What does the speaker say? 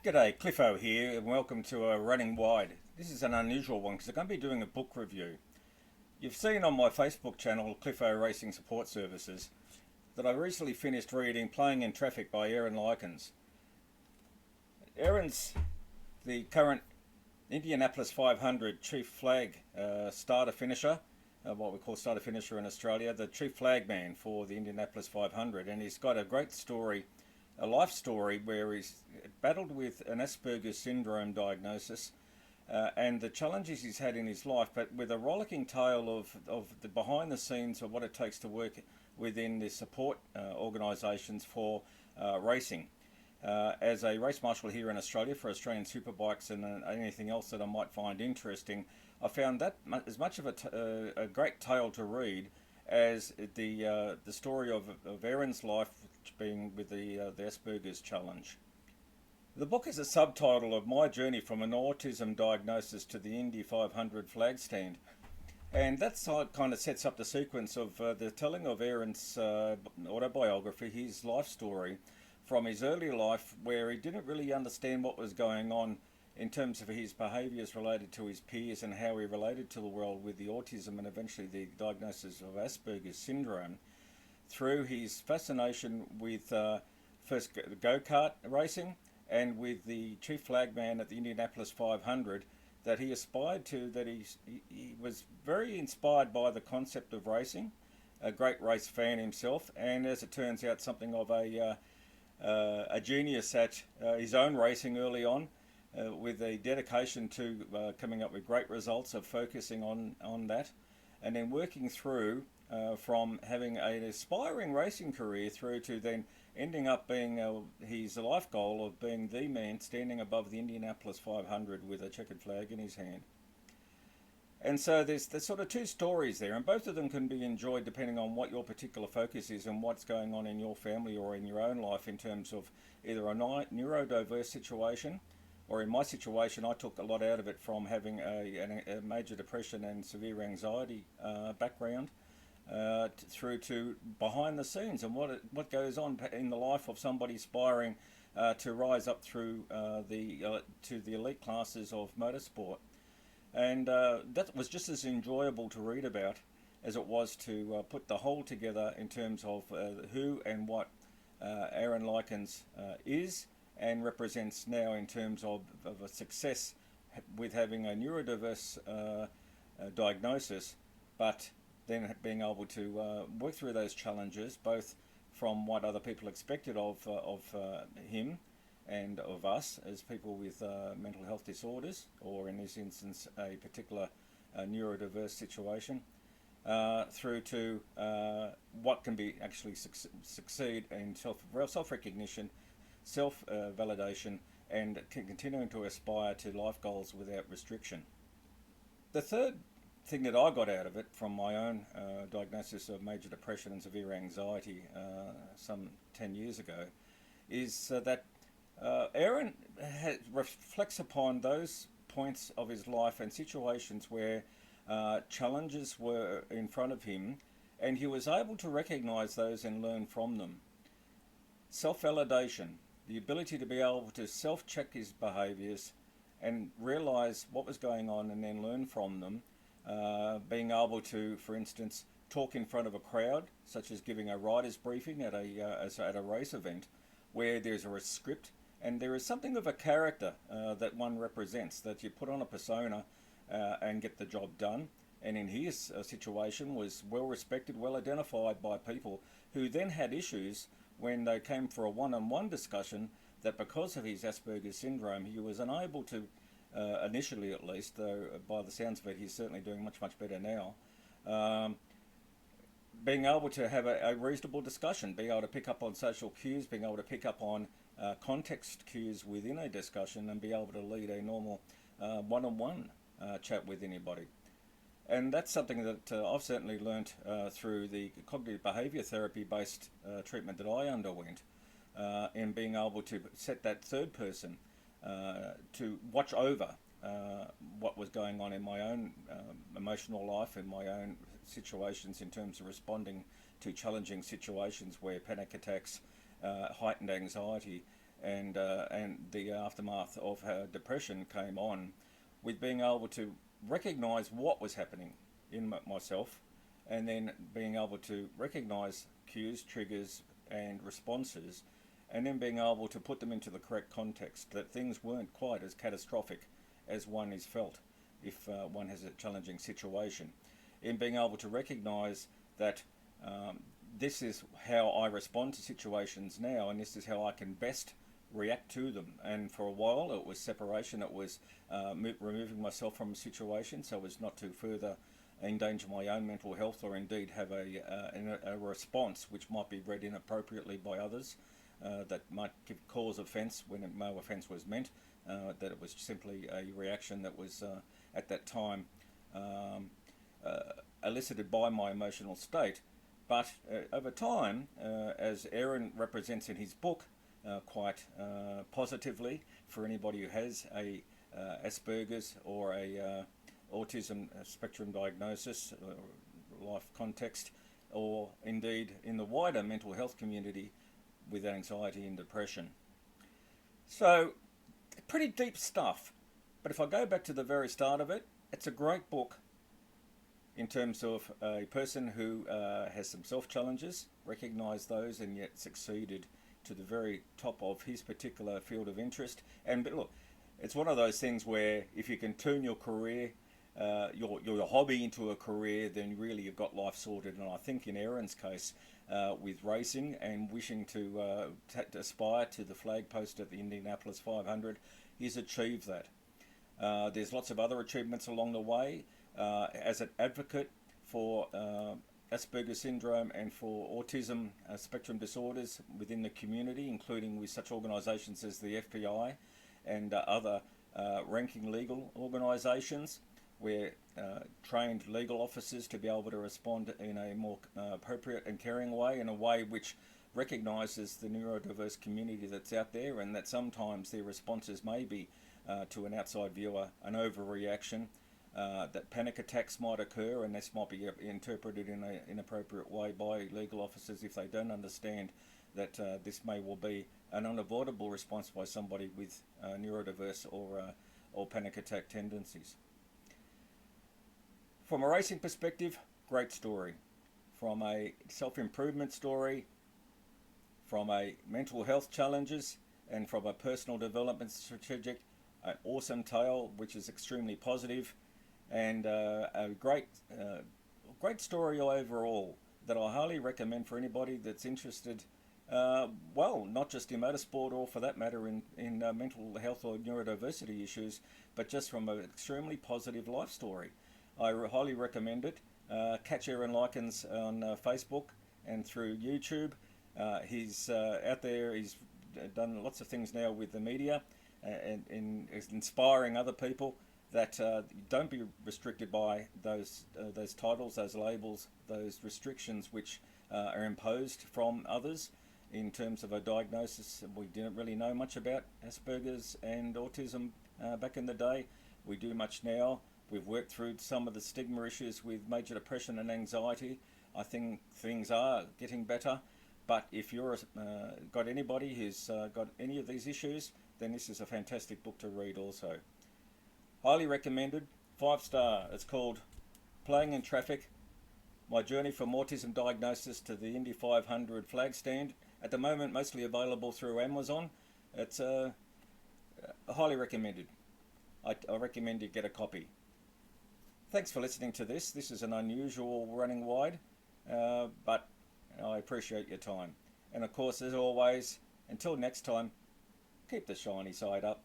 G'day, Cliffo here, and welcome to Running Wide. This is an unusual one because I'm going to be doing a book review. You've seen on my Facebook channel, Cliffo Racing Support Services, that I recently finished reading Playing in Traffic by Likens. Aaron's the current Indianapolis 500 chief flag starter finisher, what we call starter finisher in Australia, the chief flag man for the Indianapolis 500, and he's got a great story, a life story where he's battled with an Asperger's syndrome diagnosis and the challenges he's had in his life, but with a rollicking tale of the behind the scenes of what it takes to work within the support organisations for racing. As a race marshal here in Australia for Australian Superbikes and anything else that I might find interesting, I found that as much of a great tale to read as the story of Aaron's life, being with the Asperger's challenge. The book is a subtitle of My Journey from an Autism Diagnosis to the Indy 500 Flagstand, and that kind of sets up the sequence of the telling of Aaron's autobiography, his life story, from his early life where he didn't really understand what was going on in terms of his behaviours related to his peers and how he related to the world with the autism and eventually the diagnosis of Asperger's syndrome, through his fascination with first go-kart racing and with the chief flagman at the Indianapolis 500 that he aspired to, that he was very inspired by the concept of racing, a great race fan himself, and as it turns out something of a genius at his own racing early on, with a dedication to coming up with great results of focusing on that, and then working through from having an aspiring racing career through to then ending up being his life goal of being the man standing above the Indianapolis 500 with a checkered flag in his hand. And so there's sort of two stories there, and both of them can be enjoyed depending on what your particular focus is and what's going on in your family or in your own life in terms of either a neurodiverse situation, or in my situation I took a lot out of it from having a major depression and severe anxiety background, through to behind the scenes and what goes on in the life of somebody aspiring to rise up through to the elite classes of motorsport. And that was just as enjoyable to read about as it was to put the whole together in terms of who and what Aaron Likens is and represents now in terms of a success with having a neurodiverse diagnosis, but then being able to work through those challenges, both from what other people expected of him and of us as people with mental health disorders, or in this instance a particular neurodiverse situation, through to what can be actually succeed in self-recognition, self-validation, and continuing to aspire to life goals without restriction. The third thing that I got out of it from my own diagnosis of major depression and severe anxiety some 10 years ago is that Aaron reflects upon those points of his life and situations where challenges were in front of him, and he was able to recognize those and learn from them. Self-validation, the ability to be able to self-check his behaviors and realize what was going on and then learn from them, being able to, for instance, talk in front of a crowd, such as giving a writer's briefing at a race event, where there's a script and there is something of a character that one represents, that you put on a persona and get the job done. And in his situation was well respected, well identified by people who then had issues when they came for a one-on-one discussion, that because of his Asperger's syndrome he was unable to, initially at least, though by the sounds of it he's certainly doing much better now, being able to have a reasonable discussion, being able to pick up on social cues, being able to pick up on context cues within a discussion, and be able to lead a normal one-on-one chat with anybody. And that's something that I've certainly learnt through the cognitive behaviour therapy based treatment that I underwent, in being able to set that third person to watch over what was going on in my own emotional life, in my own situations in terms of responding to challenging situations where panic attacks, heightened anxiety and the aftermath of her depression came on, with being able to recognize what was happening in myself, and then being able to recognize cues, triggers, and responses, and then being able to put them into the correct context, that things weren't quite as catastrophic as one is felt if one has a challenging situation. In being able to recognize that this is how I respond to situations now, and this is how I can best react to them. And for a while it was separation, it was removing myself from a situation so as not to further endanger my own mental health, or indeed have a response which might be read inappropriately by others, that might give cause offence when no offence was meant, that it was simply a reaction that was at that time elicited by my emotional state. But over time, as Aaron represents in his book quite positively, for anybody who has a Asperger's or a autism spectrum diagnosis, life context, or indeed in the wider mental health community with anxiety and depression. So, pretty deep stuff. But if I go back to the very start of it, it's a great book in terms of a person who has some self-challenges, recognised those, and yet succeeded to the very top of his particular field of interest. And but look, it's one of those things where if you can turn your career, your hobby into a career, then really you've got life sorted. And I think in Aaron's case, with racing and wishing to aspire to the flag post at the Indianapolis 500, he's achieved that. There's lots of other achievements along the way. As an advocate for Asperger's syndrome and for autism spectrum disorders within the community, including with such organisations as the FBI and other ranking legal organisations, where trained legal officers to be able to respond in a more appropriate and caring way, in a way which recognises the neurodiverse community that's out there, and that sometimes their responses may be to an outside viewer an overreaction, that panic attacks might occur, and this might be interpreted in an inappropriate way by legal officers if they don't understand that this may well be an unavoidable response by somebody with neurodiverse or panic attack tendencies. From a racing perspective, great story. From a self-improvement story, from a mental health challenges, and from a personal development strategic, an awesome tale which is extremely positive, and a great story overall that I highly recommend for anybody that's interested, not just in motorsport, or for that matter in mental health or neurodiversity issues, but just from an extremely positive life story. I highly recommend it. Catch Aaron Likens on Facebook and through YouTube. He's out there. He's done lots of things now with the media and is inspiring other people that don't be restricted by those titles, those labels, those restrictions which are imposed from others in terms of a diagnosis. We didn't really know much about Asperger's and autism back in the day. We do much now. We've worked through some of the stigma issues with major depression and anxiety. I think things are getting better, but if you're got anybody who's got any of these issues, then this is a fantastic book to read also. Highly recommended, 5-star. It's called Playing in Traffic, My Journey from Autism Diagnosis to the Indy 500 Flagstand. At the moment, mostly available through Amazon. It's highly recommended. I recommend you get a copy. Thanks for listening to this. This is an unusual running wide, but I appreciate your time. And of course, as always, until next time, keep the shiny side up.